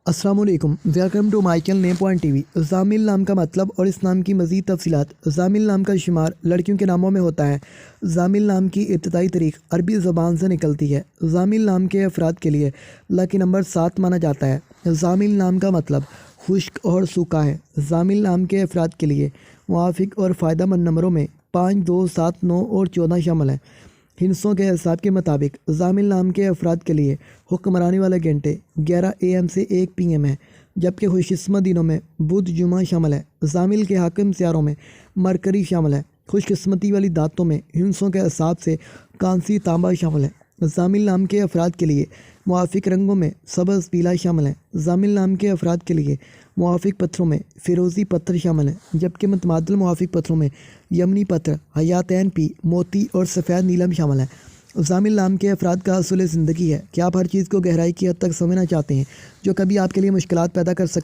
السلام علیکم، welcome to my channel name point TV وی۔ زامل نام کا مطلب اور اس نام کی مزید تفصیلات۔ زامل نام کا شمار لڑکیوں کے ناموں میں ہوتا ہے۔ زامل نام کی ابتدائی تاریخ عربی زبان سے نکلتی ہے۔ زامل نام کے افراد کے لیے لکی نمبر 7 مانا جاتا ہے۔ زامل نام کا مطلب خشک اور سوکھا ہے۔ زامل نام کے افراد کے لیے موافق اور فائدہ مند نمبروں میں 5، 2، 7، 9 اور 14 شامل ہیں۔ ہندسوں کے حساب کے مطابق زامل نام کے افراد کے لیے حکمرانی والے گھنٹے 11 AM سے 1 PM ہیں، جبکہ خوش قسمت دنوں میں بدھ، جمعہ شامل ہے۔ زامل کے حاکم سیاروں میں مرکری شامل ہے۔ خوش قسمتی والی دھاتوں میں ہندسوں کے حساب سے کانسی، تانبا شامل ہے۔ زامل نام کے افراد کے لیے موافق رنگوں میں سبز، پیلا شامل ہے۔ زامل نام کے افراد کے لیے موافق پتھروں میں فیروزی پتھر شامل ہیں، جبکہ متبادل موافق پتھروں میں یمنی پتھر، حیاتین پی، موتی اور سفید نیلم شامل ہیں۔ زامل نام کے افراد کا اصول زندگی ہے کہ آپ ہر چیز کو گہرائی کی حد تک سمجھنا چاہتے ہیں جو کبھی آپ کے لیے مشکلات پیدا کر سکتے